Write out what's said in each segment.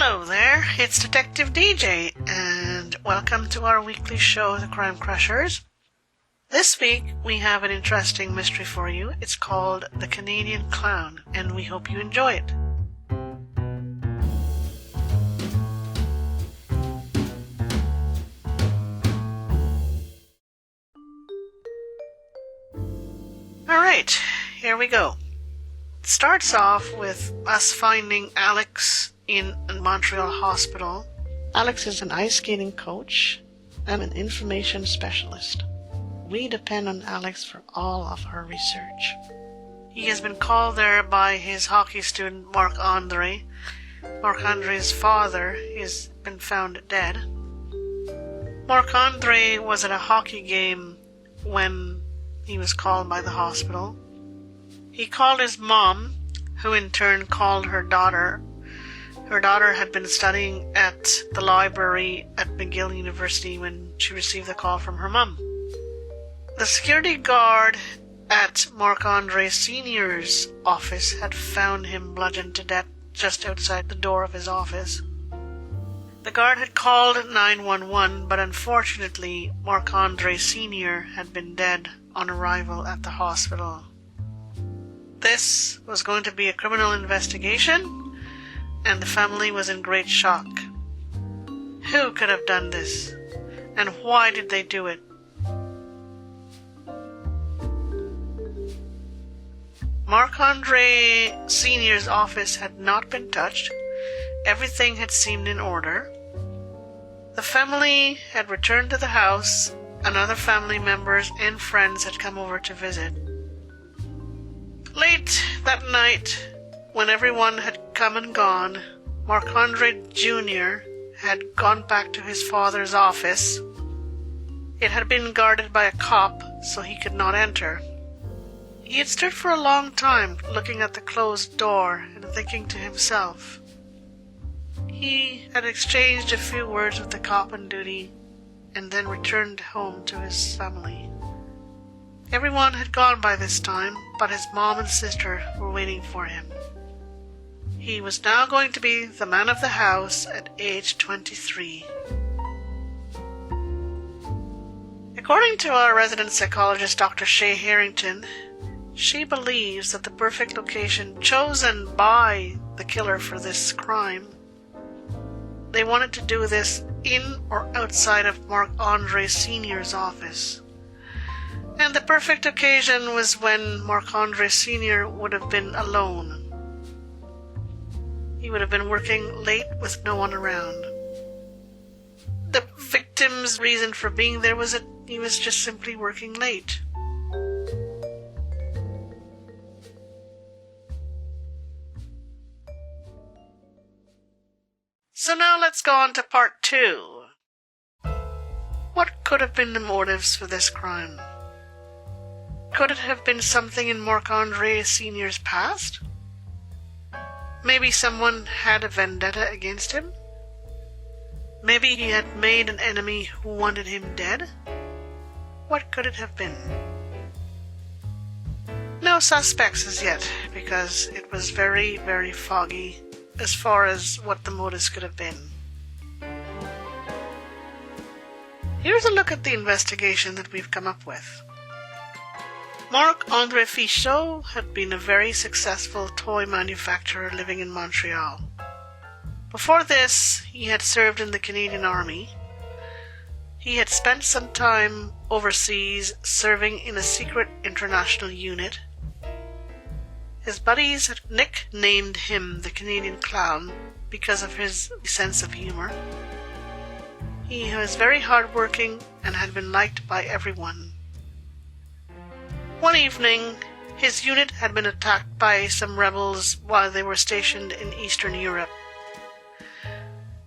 Hello there, it's Detective DJ, and welcome to our weekly show, The Crime Crushers. This week, we have an interesting mystery for you. It's called The Canadian Clown, and we hope you enjoy it. Alright, here we go. It starts off with us finding Alex in a Montreal hospital. Alex is an ice skating coach and an information specialist. We depend on Alex for all of her research. He has been called there by his hockey student Marc Andre. Marc Andre's father has been found dead. Marc Andre was at a hockey game when he was called by the hospital. He called his mom, who in turn called her daughter. Her daughter had been studying at the library at McGill University when she received the call from her mom. The security guard at Marc Andre Sr.'s office had found him bludgeoned to death just outside the door of his office. The guard had called 911, but unfortunately Marc Andre Sr. had been dead on arrival at the hospital. This was going to be a criminal investigation, and the family was in great shock. Who could have done this? And why did they do it? Marc Andre Sr.'s office had not been touched. Everything had seemed in order. The family had returned to the house, and other family members and friends had come over to visit. Late that night, when everyone had come and gone, Marc Andre Jr. had gone back to his father's office. It had been guarded by a cop, so he could not enter. He had stood for a long time, looking at the closed door and thinking to himself. He had exchanged a few words with the cop on duty and then returned home to his family. Everyone had gone by this time, but his mom and sister were waiting for him. He was now going to be the man of the house at age 23. According to our resident psychologist, Dr. Shay Harrington, she believes that the perfect location chosen by the killer for this crime, they wanted to do this in or outside of Marc Andre Sr.'s office. And the perfect occasion was when Marc Andre Sr. would have been alone. He would have been working late with no one around. The victim's reason for being there was that he was just simply working late. So now let's go on to part 2. What could have been the motives for this crime? Could it have been something in Marc Andre Sr.'s past? Maybe someone had a vendetta against him? Maybe he had made an enemy who wanted him dead? What could it have been? No suspects as yet, because it was very, very foggy as far as what the motives could have been. Here's a look at the investigation that we've come up with. Marc Andre Ficheau had been a very successful toy manufacturer living in Montreal. Before this, he had served in the Canadian Army. He had spent some time overseas serving in a secret international unit. His buddies had nicknamed him the Canadian Clown because of his sense of humor. He was very hardworking and had been liked by everyone. One evening, his unit had been attacked by some rebels while they were stationed in Eastern Europe.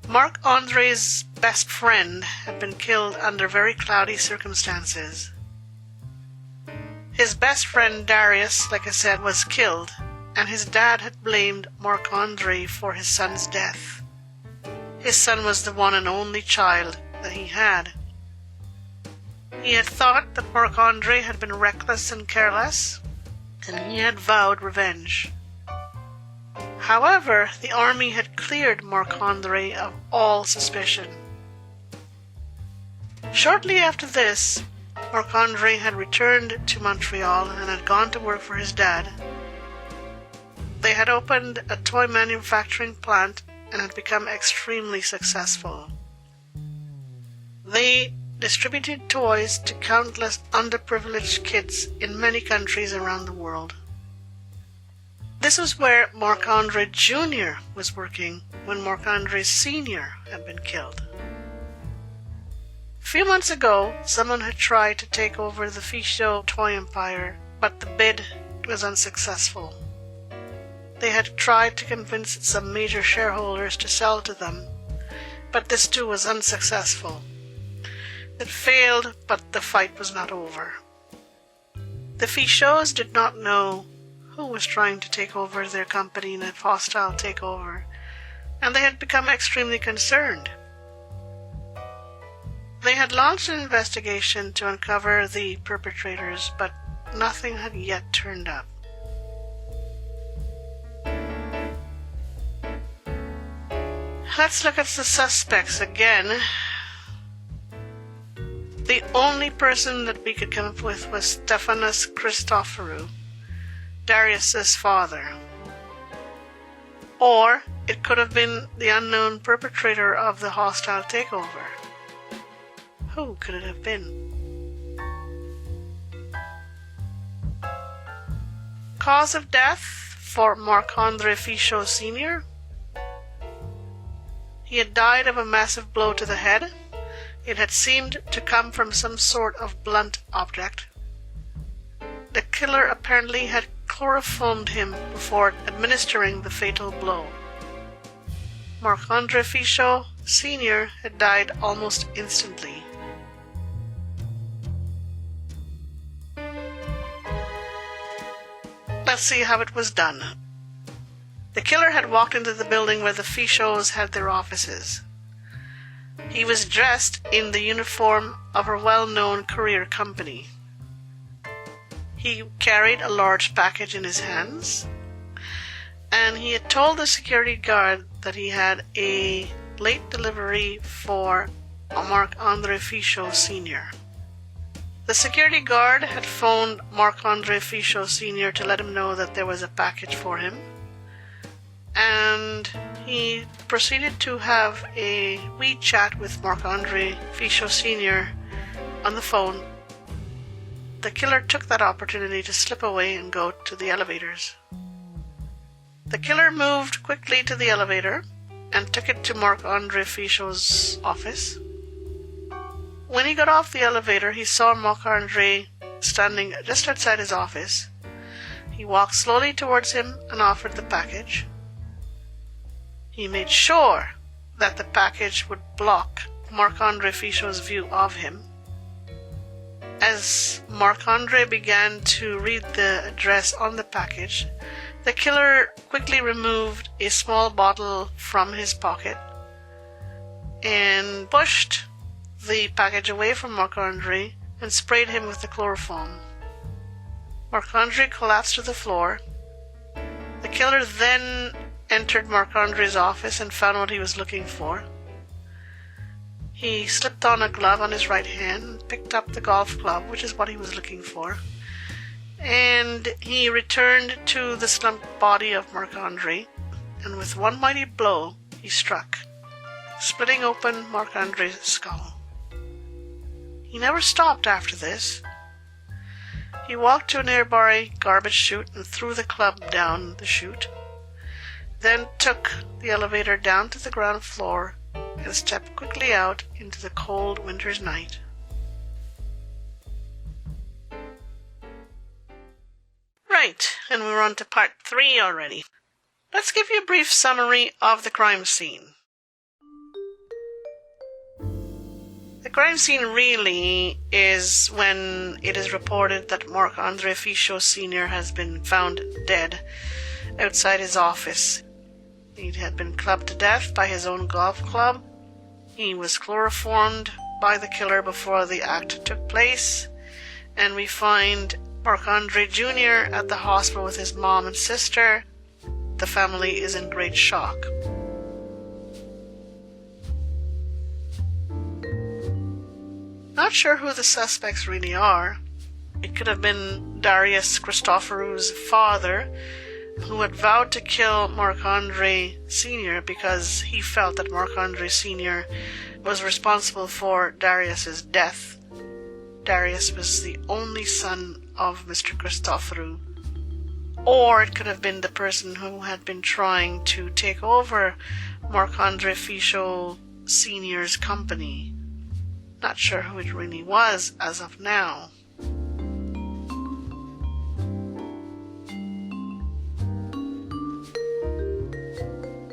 Marc Andre's best friend had been killed under very cloudy circumstances. His best friend Darius, like I said, was killed, and his dad had blamed Marc Andre for his son's death. His son was the one and only child that he had. He had thought that Marc Andre had been reckless and careless, and he had vowed revenge. However, the army had cleared Marc Andre of all suspicion. Shortly after this, Marc Andre had returned to Montreal and had gone to work for his dad. They had opened a toy manufacturing plant and had become extremely successful. They distributed toys to countless underprivileged kids in many countries around the world. This was where Marc Andre Jr. was working when Marc Andre Sr. had been killed. A few months ago, someone had tried to take over the Ficheau toy empire, but the bid was unsuccessful. They had tried to convince some major shareholders to sell to them, but this too was unsuccessful. It failed, but the fight was not over. The Ficheaus did not know who was trying to take over their company in a hostile takeover, and they had become extremely concerned. They had launched an investigation to uncover the perpetrators, but nothing had yet turned up. Let's look at the suspects again. The only person that we could come up with was Stefanos Christoforou, Darius's father. Or it could have been the unknown perpetrator of the hostile takeover. Who could it have been? Cause of death for Marc Andre Ficheau Sr. He had died of a massive blow to the head. It had seemed to come from some sort of blunt object. The killer apparently had chloroformed him before administering the fatal blow. Marc Andre Ficheau Sr. had died almost instantly. Let's see how it was done. The killer had walked into the building where the Ficheaus had their offices. He was dressed in the uniform of a well-known courier company. He carried a large package in his hands, and he had told the security guard that he had a late delivery for Marc Andre Ficheau Sr. The security guard had phoned Marc Andre Ficheau Sr. to let him know that there was a package for him, and he proceeded to have a wee chat with Marc Andre Ficheau Sr. on the phone. The killer took that opportunity to slip away and go to the elevators. The killer moved quickly to the elevator and took it to Marc Andre Ficheau's office. When he got off the elevator, he saw Marc Andre standing just outside his office. He walked slowly towards him and offered the package. He made sure that the package would block Marc Andre Ficheau's view of him. As Marc Andre began to read the address on the package, the killer quickly removed a small bottle from his pocket and pushed the package away from Marc Andre and sprayed him with the chloroform. Marc Andre collapsed to the floor. The killer then entered Marc Andre's office and found what he was looking for. He slipped on a glove on his right hand and picked up the golf club, which is what he was looking for. And he returned to the slumped body of Marc Andre, and with one mighty blow he struck, splitting open Marc Andre's skull. He never stopped after this. He walked to a nearby garbage chute and threw the club down the chute, then took the elevator down to the ground floor and stepped quickly out into the cold winter's night. Right, and we're on to part 3 already. Let's give you a brief summary of the crime scene. The crime scene really is when it is reported that Marc Andre Ficheau Sr. has been found dead outside his office. He had been clubbed to death by his own golf club. He was chloroformed by the killer before the act took place. And we find Marc Andre Jr. at the hospital with his mom and sister. The family is in great shock. not sure who the suspects really are. It could have been Darius Christopherou's father, who had vowed to kill Marc Andre Sr. because he felt that Marc Andre Sr. was responsible for Darius's death. Darius was the only son of Mr. Christopherou. Or it could have been the person who had been trying to take over Marc Andre Ficheau Sr.'s company. Not sure who it really was as of now.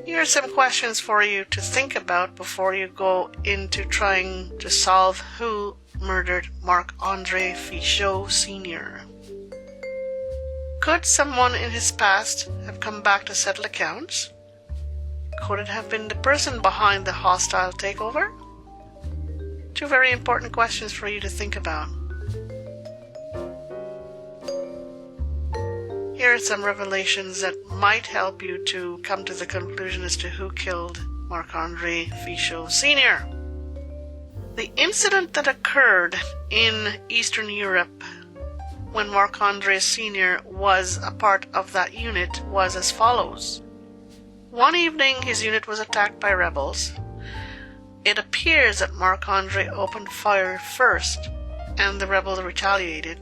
Here are some questions for you to think about before you go into trying to solve who murdered Marc Andre Ficheau Sr. Could someone in his past have come back to settle accounts? Could it have been the person behind the hostile takeover? Two very important questions for you to think about. Here are some revelations that might help you to come to the conclusion as to who killed Marc Andre Ficheau Sr. The incident that occurred in Eastern Europe when Marc Andre Sr. was a part of that unit was as follows. One evening his unit was attacked by rebels. It appears that Marc Andre opened fire first and the rebels retaliated.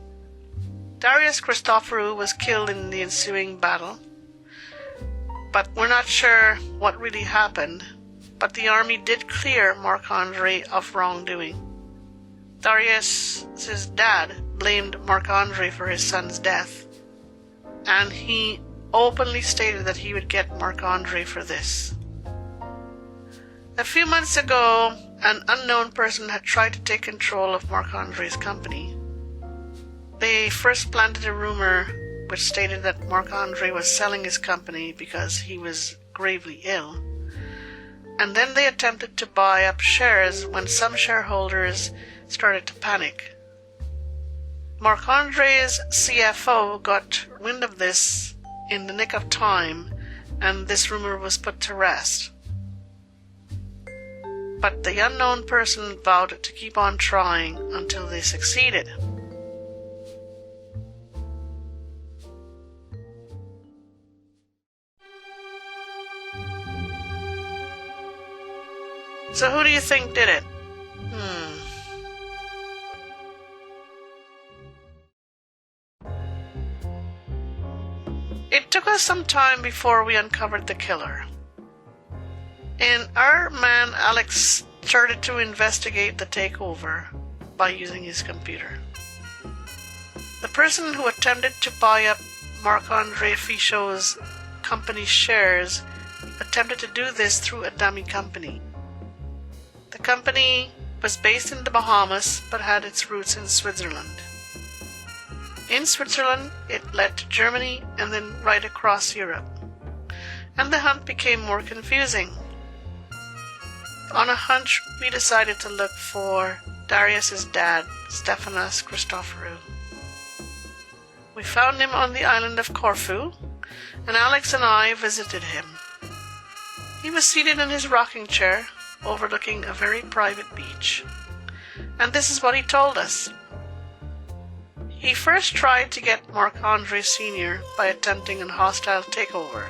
Darius Christopherou was killed in the ensuing battle, but we're not sure what really happened, but the army did clear Marc Andre of wrongdoing. Darius's dad blamed Marc Andre for his son's death, and he openly stated that he would get Marc Andre for this. A few months ago, an unknown person had tried to take control of Marc Andre's company. They first planted a rumor which stated that Marc Andre was selling his company because he was gravely ill, and then they attempted to buy up shares when some shareholders started to panic. Marc Andre's CFO got wind of this in the nick of time, and this rumor was put to rest. But the unknown person vowed to keep on trying until they succeeded. So who do you think did it? It took us some time before we uncovered the killer. And our man Alex started to investigate the takeover by using his computer. The person who attempted to buy up Marc Andre Ficheau's company shares attempted to do this through a dummy company. The company was based in the Bahamas but had its roots in Switzerland. In Switzerland, it led to Germany and then right across Europe. And the hunt became more confusing. On a hunch, we decided to look for Darius's dad, Stephanos Christopherou. We found him on the island of Corfu, and Alex and I visited him. He was seated in his rocking chair, overlooking a very private beach. And this is what he told us. He first tried to get Marc Andre Sr. by attempting a hostile takeover.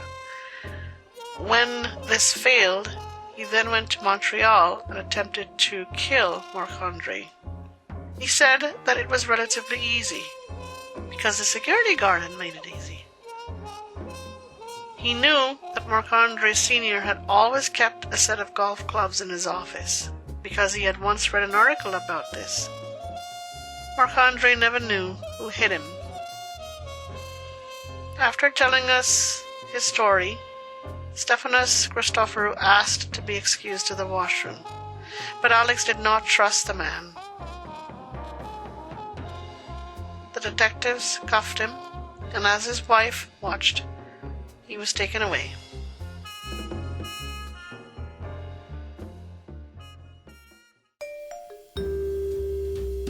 When this failed, he then went to Montreal and attempted to kill Marc Andre. He said that it was relatively easy, because the security guard had made it easy. He knew that Marc Andre Sr. had always kept a set of golf clubs in his office, because he had once read an article about this. Marc Andre never knew who hit him. After telling us his story, Stephanos Christopherou asked to be excused to the washroom, but Alex did not trust the man. The detectives cuffed him, and as his wife watched, he was taken away.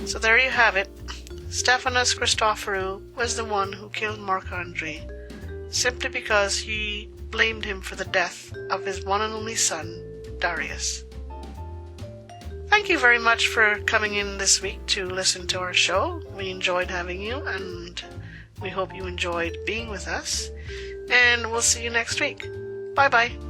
So there you have it. Stephanos Christopherou was the one who killed Marc Andre, simply because he blamed him for the death of his one and only son, Darius. Thank you very much for coming in this week to listen to our show. We enjoyed having you, and we hope you enjoyed being with us. And we'll see you next week. Bye-bye.